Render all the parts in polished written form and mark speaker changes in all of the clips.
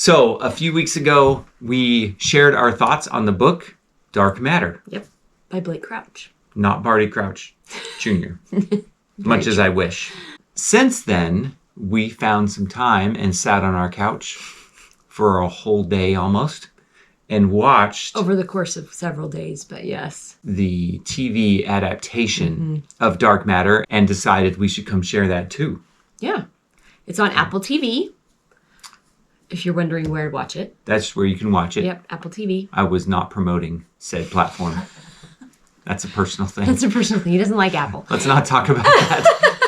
Speaker 1: So a few weeks ago, we shared our thoughts on the book Dark Matter.
Speaker 2: Yep, by Blake Crouch.
Speaker 1: Not Barty Crouch Jr., much as I wish. Since then, we found some time and sat on our couch for a whole day almost and watched...
Speaker 2: Over the course of several days, but yes.
Speaker 1: ...the TV adaptation of Dark Matter and decided we should come share that too.
Speaker 2: Yeah. It's on Apple TV. If you're wondering where to watch it.
Speaker 1: That's where you can watch it.
Speaker 2: Yep, Apple TV.
Speaker 1: I was not promoting said platform. That's a personal thing.
Speaker 2: That's a personal thing. He doesn't like Apple.
Speaker 1: Let's not talk about that.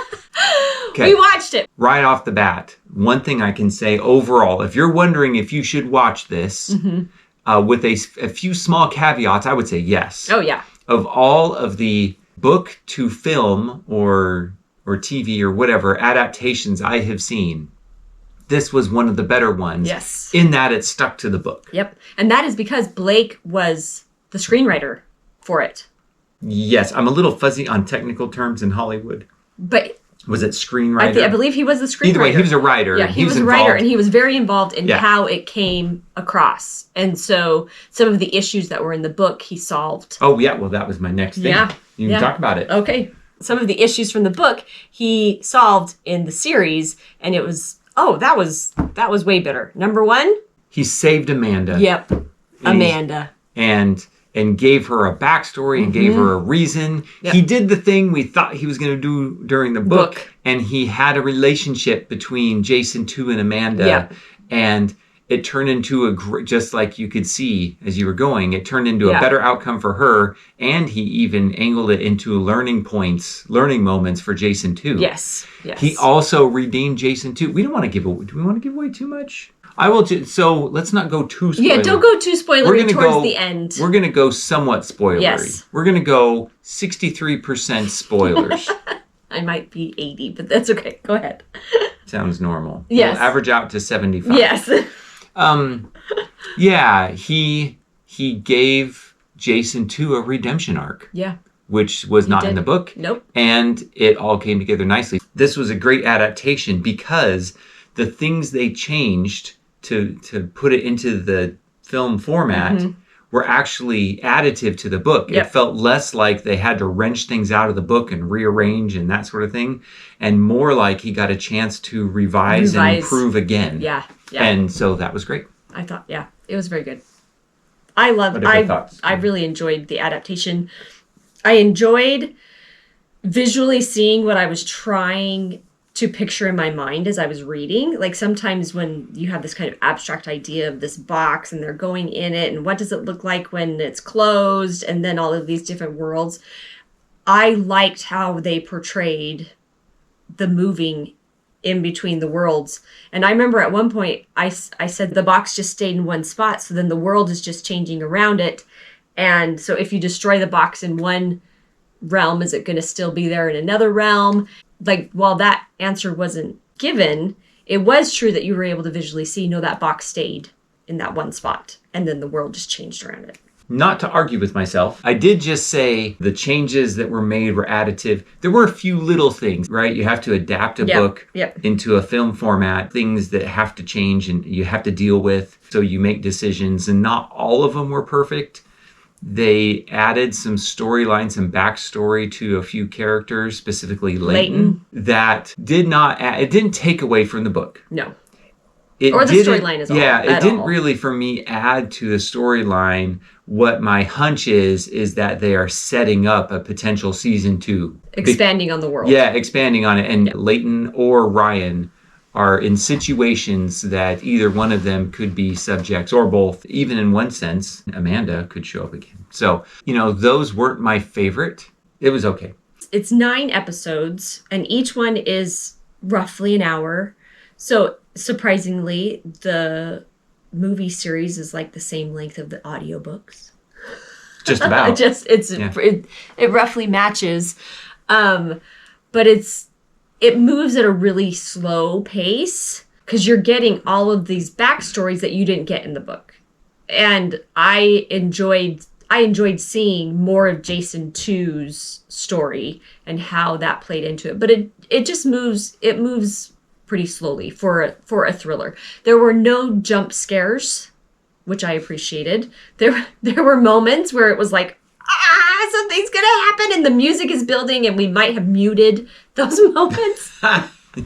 Speaker 1: Okay.
Speaker 2: We watched it.
Speaker 1: Right off the bat, one thing I can say overall, if you're wondering if you should watch this, with a few small caveats, I would say yes.
Speaker 2: Oh, yeah.
Speaker 1: Of all of the book to film or TV or whatever adaptations I have seen, this was one of the better ones.
Speaker 2: Yes.
Speaker 1: In that it stuck to the book.
Speaker 2: Yep. And that is because Blake was the screenwriter for it.
Speaker 1: Yes. I'm a little fuzzy on technical terms in Hollywood.
Speaker 2: But...
Speaker 1: Was it screenwriter?
Speaker 2: I believe he was the screenwriter.
Speaker 1: Either way, he was a writer.
Speaker 2: Yeah, he was a writer, and he was very involved in how it came across. And so some of the issues that were in the book, he solved.
Speaker 1: Oh, yeah. Well, that was my next thing.
Speaker 2: Yeah.
Speaker 1: You can talk about it.
Speaker 2: Okay. Some of the issues from the book, he solved in the series, and it was, that was way better. Number one?
Speaker 1: He saved Amanda.
Speaker 2: Yep. Amanda.
Speaker 1: And gave her a backstory and gave her a reason. Yep. He did the thing we thought he was going to do during the book. And he had a relationship between Jason 2 and Amanda.
Speaker 2: Yep.
Speaker 1: And it turned into just like you could see as you were going, it turned into a better outcome for her. And he even angled it into learning moments for Jason 2.
Speaker 2: Yes.
Speaker 1: He also redeemed Jason 2. We don't want to give away. Do we want to give away too much? I will. So let's not go too spoilery.
Speaker 2: Yeah, don't go too spoilery towards the end.
Speaker 1: We're going to go somewhat spoilery.
Speaker 2: Yes.
Speaker 1: We're going to go 63% spoilers.
Speaker 2: I might be 80, but that's okay. Go ahead.
Speaker 1: Sounds normal.
Speaker 2: Yes.
Speaker 1: We'll average out to 75.
Speaker 2: Yes.
Speaker 1: Yeah, he gave Jason 2 a redemption arc.
Speaker 2: Yeah.
Speaker 1: Which was not in the book.
Speaker 2: Nope.
Speaker 1: And it all came together nicely. This was a great adaptation because the things they changed to put it into the film format were actually additive to the book.
Speaker 2: Yep.
Speaker 1: It felt less like they had to wrench things out of the book and rearrange and that sort of thing, and more like he got a chance to revise. And improve again.
Speaker 2: Yeah.
Speaker 1: And so that was great.
Speaker 2: I thought, it was very good.
Speaker 1: What are your thoughts?
Speaker 2: I really enjoyed the adaptation. I enjoyed visually seeing what I was trying to picture in my mind as I was reading. Like sometimes when you have this kind of abstract idea of this box and they're going in it and what does it look like when it's closed and then all of these different worlds. I liked how they portrayed the moving in between the worlds. And I remember at one point I said the box just stayed in one spot. So then the world is just changing around it. And so if you destroy the box in one realm, is it going to still be there in another realm? Like, while that answer wasn't given, it was true that you were able to visually see, that box stayed in that one spot. And then the world just changed around it.
Speaker 1: Not to argue with myself, I did just say the changes that were made were additive. There were a few little things, right? You have to adapt a book into a film format, things that have to change and you have to deal with. So you make decisions, and not all of them were perfect. They added some storyline, some backstory to a few characters, specifically Leighton. That did not it didn't take away from the book.
Speaker 2: No.
Speaker 1: Or
Speaker 2: the storyline as all.
Speaker 1: Yeah, it didn't really, for me, add to the storyline. What my hunch is that they are setting up a potential season 2.
Speaker 2: Expanding on the world.
Speaker 1: Yeah, expanding on it. And Leighton or Ryan are in situations that either one of them could be subjects, or both. Even in one sense, Amanda could show up again. So, those weren't my favorite. It was okay.
Speaker 2: It's 9 episodes, and each one is roughly an hour. So, surprisingly, the movie series is like the same length of the audiobooks.
Speaker 1: Just about.
Speaker 2: It roughly matches. But it moves at a really slow pace because you're getting all of these backstories that you didn't get in the book. And I enjoyed seeing more of Jason 2's story and how that played into it. But it just moves pretty slowly for a thriller. There were no jump scares, which I appreciated. There were moments where it was like, something's gonna happen, and the music is building, and we might have muted those moments.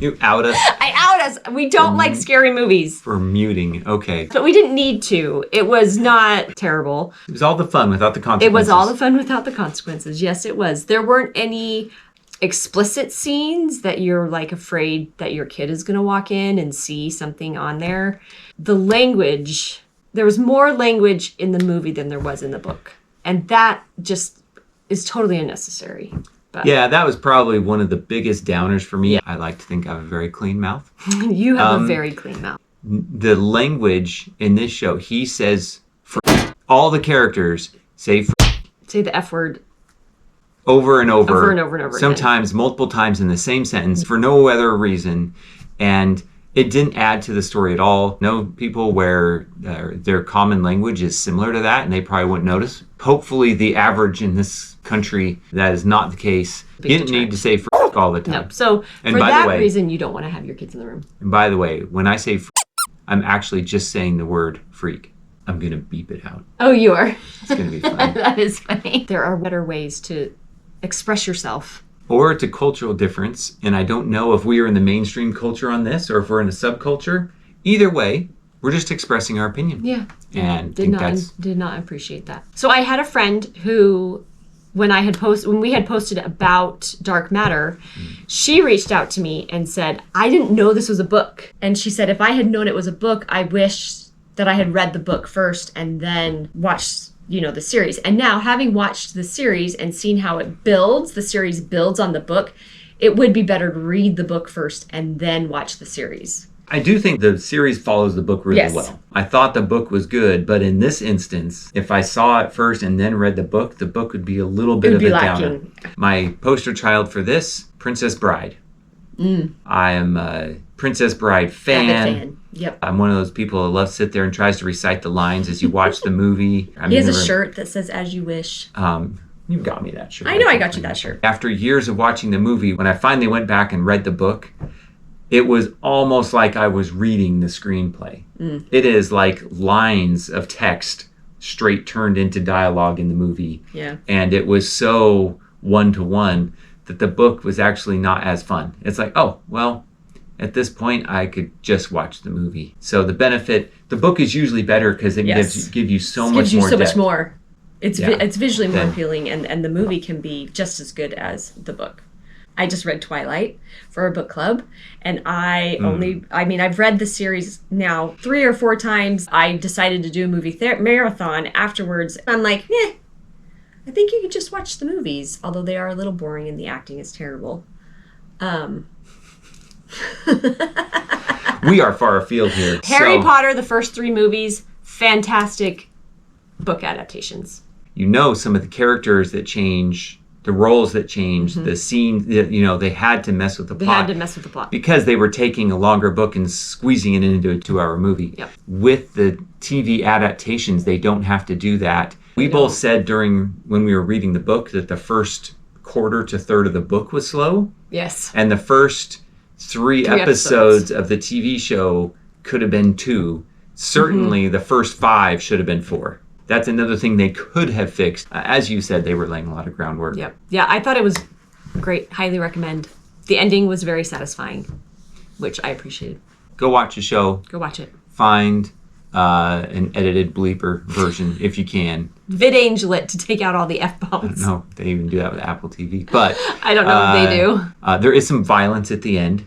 Speaker 1: You out us.
Speaker 2: I out us. We don't like scary movies.
Speaker 1: For muting. Okay.
Speaker 2: But we didn't need to. It was not terrible.
Speaker 1: It was all the fun without the consequences.
Speaker 2: It was all the fun without the consequences. Yes, it was. There weren't any explicit scenes that you're like afraid that your kid is going to walk in and see something on there. The language, there was more language in the movie than there was in the book. And that just is totally unnecessary.
Speaker 1: Yeah, that was probably one of the biggest downers for me. Yeah. I like to think I have a very clean mouth.
Speaker 2: You have a very clean mouth.
Speaker 1: The language in this show, he says, all the characters say
Speaker 2: the F word.
Speaker 1: Over and over.
Speaker 2: Over and over and over
Speaker 1: sometimes
Speaker 2: again.
Speaker 1: Multiple times in the same sentence for no other reason. And it didn't add to the story at all. No people where their common language is similar to that and they probably wouldn't notice. Hopefully the average in this country, that is not the case. You didn't need to say all the time.
Speaker 2: No. So for that reason, you don't want to have your kids in the room.
Speaker 1: And by the way, when I say I'm actually just saying the word freak. I'm going to beep it out.
Speaker 2: Oh, you are?
Speaker 1: It's going to be fun.
Speaker 2: That is funny. There are better ways to express yourself.
Speaker 1: Or it's a cultural difference, and I don't know if we are in the mainstream culture on this or if we're in a subculture. Either way, we're just expressing our opinion.
Speaker 2: Yeah.
Speaker 1: And
Speaker 2: did not appreciate that. So I had a friend who, when we had posted about Dark Matter, she reached out to me and said, I didn't know this was a book. And she said, if I had known it was a book, I wish that I had read the book first and then watched the series. And now, having watched the series and seen how the series builds on the book, it would be better to read the book first and then watch the series.
Speaker 1: I do think the series follows the book really well. I thought the book was good, but in this instance, if I saw it first and then read the book would be a little bit of a downer. My poster child for this, Princess Bride. I am a Princess Bride fan.
Speaker 2: Yep.
Speaker 1: I'm one of those people that loves to sit there and tries to recite the lines as you watch the movie.
Speaker 2: He has a shirt that says "As You Wish."
Speaker 1: You got me that shirt.
Speaker 2: I know I got you that shirt.
Speaker 1: After years of watching the movie, when I finally went back and read the book, it was almost like I was reading the screenplay. It is like lines of text straight turned into dialogue in the movie.
Speaker 2: Yeah.
Speaker 1: And it was so one-to-one that the book was actually not as fun. It's like, oh, well, at this point, I could just watch the movie. So the book is usually better because it gives you so much more.
Speaker 2: It's visually more appealing, and the movie can be just as good as the book. I just read Twilight for a book club, and I've read the series now 3 or 4 times. I decided to do a movie marathon afterwards. I'm like, I think you could just watch the movies, although they are a little boring and the acting is terrible.
Speaker 1: We are far afield here.
Speaker 2: Harry Potter, the first 3 movies, fantastic book adaptations.
Speaker 1: Some of the characters that change, the roles that change, the scene, they had to mess with the plot.
Speaker 2: They had to mess with the plot.
Speaker 1: Because they were taking a longer book and squeezing it into a 2-hour movie.
Speaker 2: Yep.
Speaker 1: With the TV adaptations, they don't have to do that. We both said when we were reading the book that the first quarter to third of the book was slow.
Speaker 2: Yes.
Speaker 1: And the first 3 episodes of the TV show could have been 2. Certainly the first 5 should have been 4. That's another thing they could have fixed. As you said, they were laying a lot of groundwork.
Speaker 2: Yep. Yeah, I thought it was great. Highly recommend. The ending was very satisfying, which I appreciated.
Speaker 1: Go watch the show.
Speaker 2: Go watch it.
Speaker 1: Find an edited bleeper version if you can.
Speaker 2: VidAngel it to take out all the F-bombs.
Speaker 1: No, they even do that with Apple TV. But
Speaker 2: I don't know if they do.
Speaker 1: There is some violence at the end.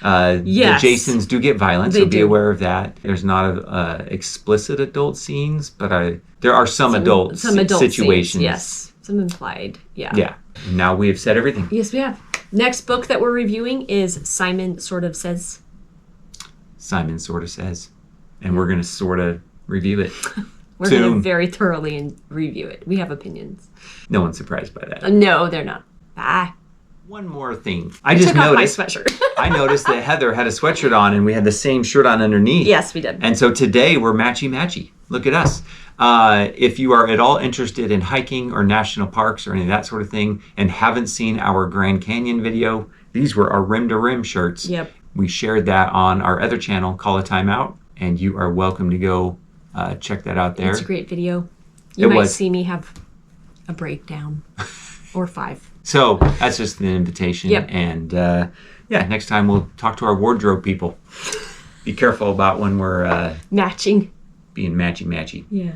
Speaker 2: Yes.
Speaker 1: The Jasons do get violent, so be aware of that. There's not explicit adult scenes, but there are some adult situations.
Speaker 2: Scenes, yes, some implied. Yeah.
Speaker 1: Yeah. Now we have said everything.
Speaker 2: Yes, we have. Next book that we're reviewing is Simon Sort of Says.
Speaker 1: Simon Sort of Says. And we're going to sort of review it.
Speaker 2: We're going to very thoroughly review it. We have opinions.
Speaker 1: No one's surprised by that.
Speaker 2: No, they're not. Bye.
Speaker 1: One more thing. I just noticed.
Speaker 2: Off my sweatshirt.
Speaker 1: I noticed that Heather had a sweatshirt on and we had the same shirt on underneath.
Speaker 2: Yes, we did.
Speaker 1: And so today we're matchy-matchy. Look at us. If you are at all interested in hiking or national parks or any of that sort of thing and haven't seen our Grand Canyon video, these were our rim-to-rim shirts.
Speaker 2: Yep.
Speaker 1: We shared that on our other channel, Call a Timeout, and you are welcome to go check that out there.
Speaker 2: It's a great video. You might see me have a breakdown or 5.
Speaker 1: So that's just an invitation.
Speaker 2: Yep.
Speaker 1: And next time we'll talk to our wardrobe people. Be careful about when we're
Speaker 2: matching.
Speaker 1: Being matchy-matchy.
Speaker 2: Yeah.